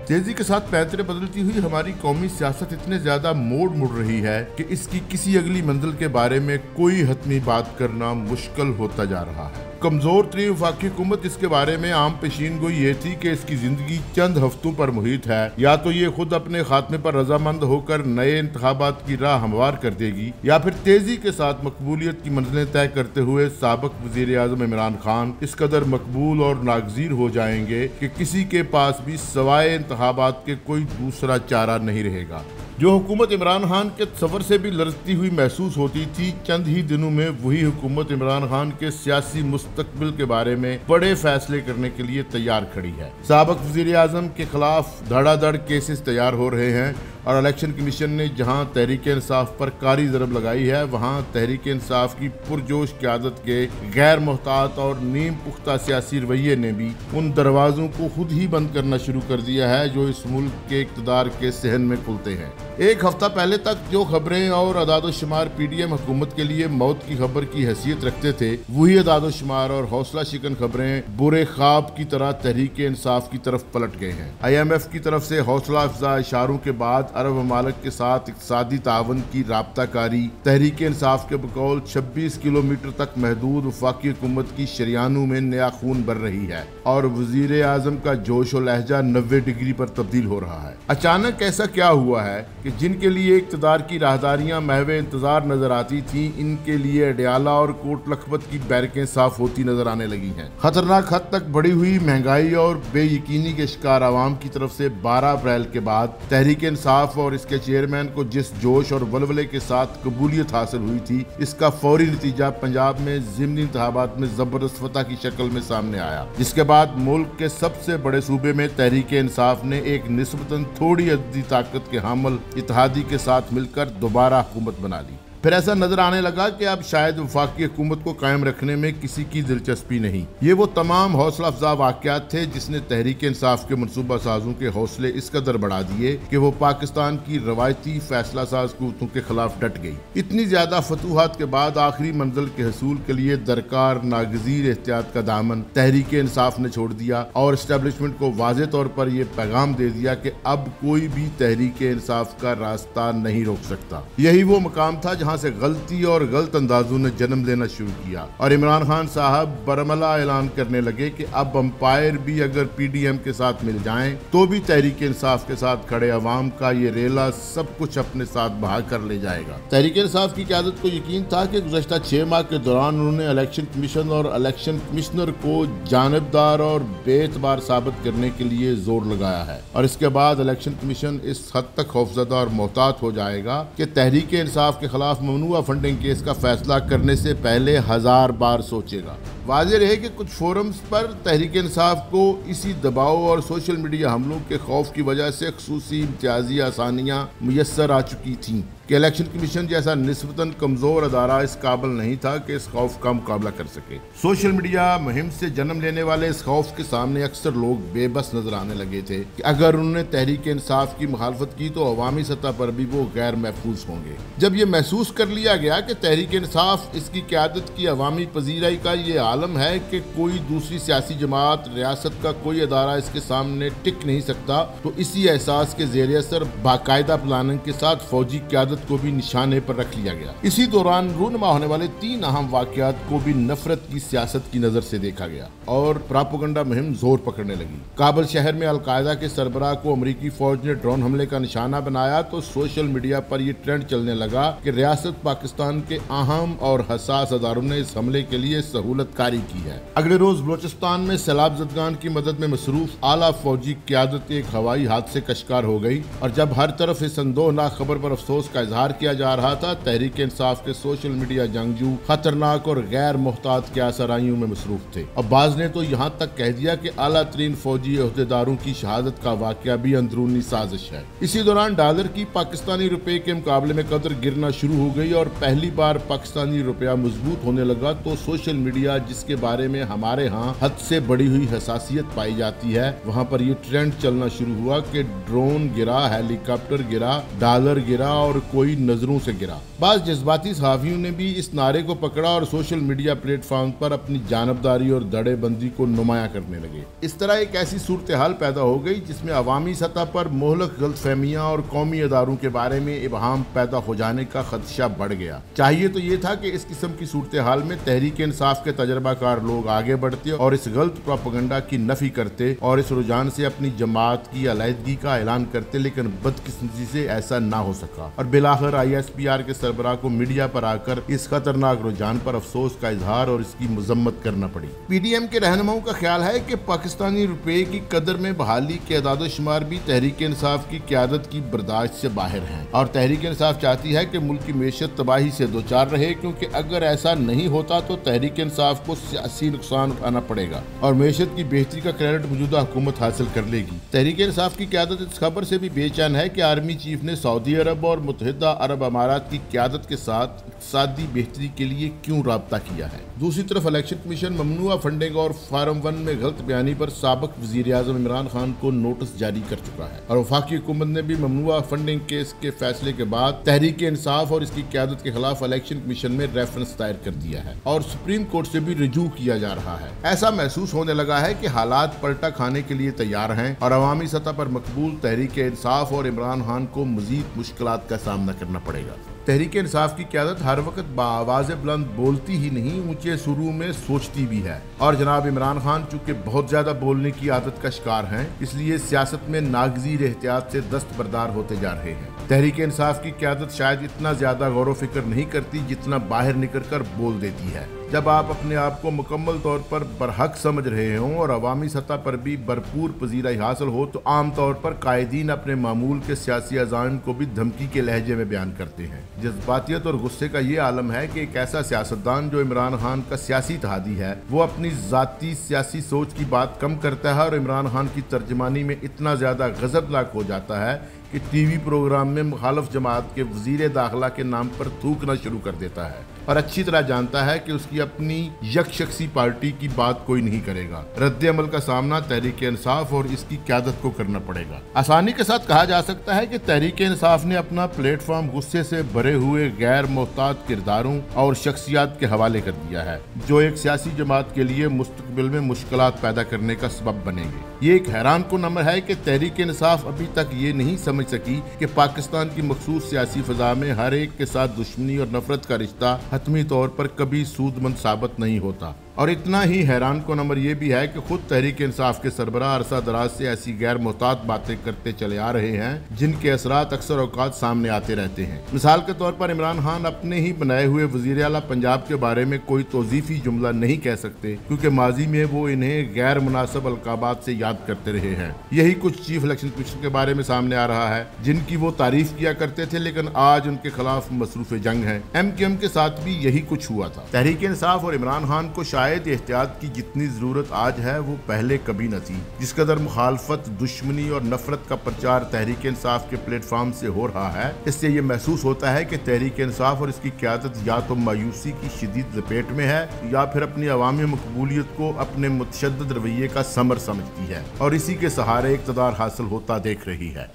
तेजी के साथ पैंतरे बदलती हुई हमारी कौमी सियासत इतने ज्यादा मोड़ मुड़ रही है कि इसकी किसी अगली मंजिल के बारे में कोई हतमी बात करना मुश्किल होता जा रहा है। कमजोर तरीन वफाकी हुकूमत इसके बारे में आम पेशीन गोई ये थी कि इसकी जिंदगी चंद हफ्तों पर मुहित है, या तो ये खुद अपने खात्मे पर रजामंद होकर नए इंतखाबात की राह हमवार कर देगी, या फिर तेजी के साथ मकबूलियत की मंजिलें तय करते हुए साबिक वजीर आजम इमरान खान इस कदर मकबूल और नागजीर हो जाएंगे कि किसी के पास भी सवाए इंतखाबात के कोई दूसरा चारा नहीं रहेगा। जो हुकूमत इमरान खान के सफर से भी लरजती हुई महसूस होती थी, चंद ही दिनों में वही हुकूमत इमरान खान के सियासी मुस्तकबिल के बारे में बड़े फैसले करने के लिए तैयार खड़ी है। साबिक वजीर आजम के खिलाफ धड़ाधड़ केसेस तैयार हो रहे हैं और इलेक्शन कमीशन ने जहां तहरीक इंसाफ पर कारी ज़रब लगाई है, वहां तहरीक इंसाफ की पुरजोश क़यादत के गैर मुहतात और नीम पुख्ता सियासी रवैये ने भी उन दरवाज़ों को खुद ही बंद करना शुरू कर दिया है जो इस मुल्क के इक़्तिदार के सहन में खुलते हैं। एक हफ्ता पहले तक जो खबरें और अदाद-ओ-शुमार PDM हुकूमत के लिए मौत की खबर की हैसियत रखते थे, वही अदाद-ओ-शुमार और हौसला शिकन खबरें बुरे ख्वाब की तरह तहरीक इंसाफ की तरफ पलट गए हैं। IMF की तरफ से हौसला अफजा इशारों के बाद अरब ममालिक के साथ इक़्तिसादी तावन की राब्ताकारी तहरीक इंसाफ के बकौल 26 किलोमीटर तक महदूद वफाकी हुकूमत की शरियानों में नया खून भर रही है और वजीर आजम का जोश और लहजा 90 डिग्री पर तब्दील हो रहा है। अचानक ऐसा क्या हुआ है कि जिनके लिए इक़्तिदार की राहदारियां महवे इंतजार नजर आती थी, इनके लिए अडयाला और कोट लखपत की बैरकें साफ होती नजर आने लगी हैं। खतरनाक हद तक बढ़ी हुई महंगाई और बेयकीनी के शिकार आवाम की तरफ से 12 अप्रैल के बाद तहरीक इंसाफ और इसके चेयरमैन को जिस जोश और वलवले के साथ कबूलियत हासिल हुई थी, इसका फौरी नतीजा पंजाब में ज़िमनी इंतखाबात में जबरदस्त फतह की शक्ल में सामने आया, जिसके बाद मुल्क के सबसे बड़े सूबे में तहरीक इंसाफ ने एक निस्बतन थोड़ी अददी ताकत के हामिल इत्तेहादी के साथ मिलकर दोबारा हुकूमत बना ली। फिर ऐसा नजर आने लगा कि अब शायद वफाकी हुकूमत को कायम रखने में किसी की दिलचस्पी नहीं। ये वो तमाम हौसला अफजा वाक़यात थे जिसने तहरीक इंसाफ के मनसूबा साजों के हौसले इस कदर बढ़ा दिए कि वो पाकिस्तान की रवायती फैसला साज कुव्वतों के खिलाफ डट गई। इतनी ज्यादा फतूहात के बाद आखिरी मंजिल के हसूल के लिए दरकार नागजीर एहतियात का दामन तहरीक इंसाफ ने छोड़ दिया और एस्टेब्लिशमेंट को वाज़े तौर पर यह पैगाम दे दिया कि अब कोई भी तहरीक इंसाफ का रास्ता नहीं रोक सकता। यही वो मकाम था जहाँ से गलती और गलत अंदाजों ने जन्म लेना शुरू किया और इमरान खान साहब बरमला ऐलान करने लगे कि अब अंपायर भी अगर PDM के साथ मिल जाएं तो भी तहरीक इंसाफ के साथ खड़े अवाम का ये रेला सब कुछ अपने साथ बहा कर ले जाएगा। तहरीक इंसाफ की क़यादत को यकीन था कि गुज़श्ता 6 माह के दौरान उन्होंने इलेक्शन कमीशन और इलेक्शन कमिश्नर को जानिबदार और बेएतबार साबित करने के लिए जोर लगाया है और इसके बाद इलेक्शन कमीशन इस हद तक खौफजदा और मोहतात हो जाएगा कि तहरीक इंसाफ के खिलाफ ममनुआ फंडिंग केस का फैसला करने से पहले 1000 बार सोचेगा। वाज़ेह रहे कि कुछ फोरम्स पर तहरीक इंसाफ को इसी दबाव और सोशल मीडिया हमलों के खौफ की वजह से खसूसी इम्तियाजी आसानियां मुयस्सर आ चुकी थीं कि इलेक्शन कमीशन जैसा निस्बतन कमजोर अदारा इस काबिल नहीं था कि इस खौफ का मुकाबला कर सके। सोशल मीडिया मुहिम से जन्म लेने वाले इस खौफ के सामने अक्सर लोग बेबस नजर आने लगे थे कि अगर उन्होंने तहरीक इंसाफ की मुखालफत की तो अवामी सतह पर भी वो गैर महफूज होंगे। जब ये महसूस कर लिया गया कि तहरीक इंसाफ इसकी क़यादत की अवामी पजीराई का ये आलम है कि कोई दूसरी सियासी जमात रियासत का कोई अदारा इसके सामने टिक नहीं सकता, तो इसी एहसास के ज़ेर असर बाकायदा प्लानिंग के साथ फौजी क़यादत को भी निशाने पर रख लिया गया। इसी दौरान रूनमा होने वाले 3 अहम वाक़यात को भी नफरत की सियासत की नजर से देखा गया और प्रोपेगेंडा मुहिम जोर पकड़ने लगी। काबुल शहर में अलकायदा के सरबराह को अमरीकी फौज ने ड्रोन हमले का निशाना बनाया तो सोशल मीडिया पर यह ट्रेंड चलने लगा कि रियासत पाकिस्तान के अहम और हसास अदारों ने इस हमले के लिए सहूलतकारी की है। अगले रोज बलोचिस्तान में सैलाब ज़दगान की मदद में मसरूफ आला फौजी क़यादत एक हवाई हादसे का शिकार हो गई और जब हर तरफ इस संदोहनाक खबर पर अफसोस का इजहार किया जा रहा था, तहरीक इंसाफ के सोशल मीडिया जंगजू खतरनाक और गैर मुहतात क्यासराइयों में मसरूफ थे और बाज ने तो यहाँ तक कह दिया कि आला तरीन फौजी अहदेदारों की शहादत का वाकया भी अंदरूनी साजिश है। इसी दौरान डॉलर की पाकिस्तानी रुपए के मुकाबले में कदर गिरना शुरू हो गई और पहली बार पाकिस्तानी रुपया मजबूत होने लगा तो सोशल मीडिया, जिसके बारे में हमारे यहाँ हद से बढ़ी हुई हसासियत पाई जाती है, वहाँ पर ये ट्रेंड चलना शुरू हुआ कि ड्रोन गिरा, हेलीकॉप्टर गिरा, डॉलर गिरा और कोई नजरों से गिरा। बाज़ जज्बाती सहाफ़ियों ने भी इस नारे को पकड़ा और सोशल मीडिया प्लेटफॉर्म पर अपनी जानबदारी और धड़ेबंदी को नुमायां करने लगे। इस तरह एक ऐसी सूरत हाल पैदा हो गई जिसमें अवामी सतह पर मोहलक गलतफहमियां और कौमी अदारों के बारे में इबहाम पैदा हो जाने का खदशा बढ़ गया। चाहिए तो ये था कि इस किस्म की सूरत हाल में तहरीक इंसाफ के तजर्बाकार लोग आगे बढ़ते और इस गलत प्रोपेगेंडा की नफी करते और इस रुझान से अपनी जमात की अलहदगी का ऐलान करते, लेकिन बदकिस्मती से ऐसा ना हो सका और बिलाखिर ISPR के सरबराह को मीडिया पर आकर इस खतरनाक रुझान पर अफसोस का इजहार और इसकी मजम्मत करना पड़ी। PDM के रहनुमाओं का ख्याल है कि पाकिस्तानी रुपए की कदर में बहाली के अदाद शुमार भी तहरीक इंसाफ की क़यादत की बर्दाश्त से बाहर हैं और तहरीक इंसाफ चाहती है कि मुल्क की मेशत तबाही से दो चार रहे, क्योंकि अगर ऐसा नहीं होता तो तहरीक इंसाफ को सियासी नुकसान उठाना पड़ेगा और मेशत की बेहतरी का क्रेडिट मौजूदा हुकूमत हासिल कर लेगी। तहरीक इंसाफ की क़यादत इस खबर से भी बेचैन है कि आर्मी चीफ ने सऊदी अरब और मुत्तहिदा अरब अमारात की क़यादत के साथ इक़्तिसादी बेहतरी के लिए क्यों राब्ता किया है। दूसरी तरफ इलेक्शन कमीशन ममनुआ फंडिंग और फार्म 1 में गलत बयानी पर साबिक वज़ीर-ए-आज़म इमरान खान को नोटिस जारी कर चुका है और वफाकी हुकूमत ने भी ममनुआ फंडिंग केस के फैसले के बाद तहरीक इंसाफ और इसकी क़यादत के खिलाफ इलेक्शन कमीशन में रेफरेंस दायर कर दिया है और सुप्रीम कोर्ट से भी रिजू किया जा रहा है। ऐसा महसूस होने लगा है कि हालात पलटा खाने के लिए तैयार हैं और अवामी सतह पर मकबूल तहरीक इंसाफ और इमरान खान को मजीद मुश्किलात का सामना करना पड़ेगा। तहरीक इंसाफ की क़यादत हर वक्त बाआवाज़ बुलंद बोलती ही नहीं, ऊंचे सुरू में सोचती भी है और जनाब इमरान खान चूंकि बहुत ज्यादा बोलने की आदत का शिकार हैं, इसलिए सियासत में नागज़ीर एहतियात से दस्तबरदार होते जा रहे हैं। तहरीक इंसाफ की क़यादत शायद इतना ज्यादा गौर व फिक्र नहीं करती जितना बाहर निकल कर बोल देती है। जब आप अपने आप को मुकम्मल तौर पर बरहक समझ रहे हों और अवामी सतह पर भी भरपूर पजीराई हासिल हो तो आम तौर पर कायदीन अपने मामूल के सियासी अज़ान को भी धमकी के लहजे में बयान करते हैं। जज्बातियत और गुस्से का ये आलम है कि एक ऐसा सियासतदान जो इमरान खान का सियासी इत्तेहादी है वो अपनी ज़ाती सियासी सोच की बात कम करता है और इमरान खान की तर्जमानी में इतना ज़्यादा गज़बनाक हो जाता है कि टीवी प्रोग्राम में मुखालफ जमात के वज़ीर दाखिला के नाम पर थूकना शुरू कर देता है और अच्छी तरह जानता है कि उसकी अपनी यकशख्सी पार्टी की बात कोई नहीं करेगा। रद्द अमल का सामना तहरीक इंसाफ और इसकी क़यादत को करना पड़ेगा। आसानी के साथ कहा जा सकता है कि तहरीक इंसाफ ने अपना प्लेटफॉर्म गुस्से से भरे हुए गैर मोहतात किरदारों और शख्सियात के हवाले कर दिया है जो एक सियासी जमात के लिए मुस्तकबिल में मुश्किलात पैदा करने का सबब बनेंगे। ये एक हैरान कुन अमर है कि तहरीक इंसाफ अभी तक ये नहीं समझ सकी कि पाकिस्तान की मखसूस सियासी फिजा में हर एक के साथ दुश्मनी और नफरत का रिश्ता हतमी तौर पर कभी सूदमंद साबित नहीं होता। और इतना ही हैरान को नंबर ये भी है कि खुद तहरीक इंसाफ के सरबराह अरसा दराज से ऐसी गैर मोहतात बातें करते चले आ रहे हैं जिनके असरात अक्सर औकात सामने आते रहते हैं। मिसाल के तौर पर इमरान खान अपने ही बनाए हुए वजीर आला पंजाब के बारे में कोई तौज़ीफ़ी जुमला नहीं कह सकते क्योंकि माजी में वो इन्हें गैर मुनासिब अलकाबात से याद करते रहे हैं। यही कुछ चीफ इलेक्शन कमीशन के बारे में सामने आ रहा है जिनकी वो तारीफ किया करते थे लेकिन आज उनके खिलाफ मसरूफ़ जंग है। MQM के साथ भी यही कुछ हुआ था। तहरीक इंसाफ और इमरान खान को शायद एहतियात की जितनी जरूरत आज है वो पहले कभी न थी। जिस कदर मुखालफत, दुश्मनी और नफरत का प्रचार तहरीक इंसाफ के प्लेटफॉर्म से हो रहा है, इससे ये महसूस होता है कि तहरीक इंसाफ और इसकी क़यादत या तो मायूसी की शदीद लपेट में है या फिर अपनी अवामी मकबूलियत को अपने मुतशद्दिद रवैये का समर समझती है और इसी के सहारे इक़्तिदार हासिल होता देख रही है।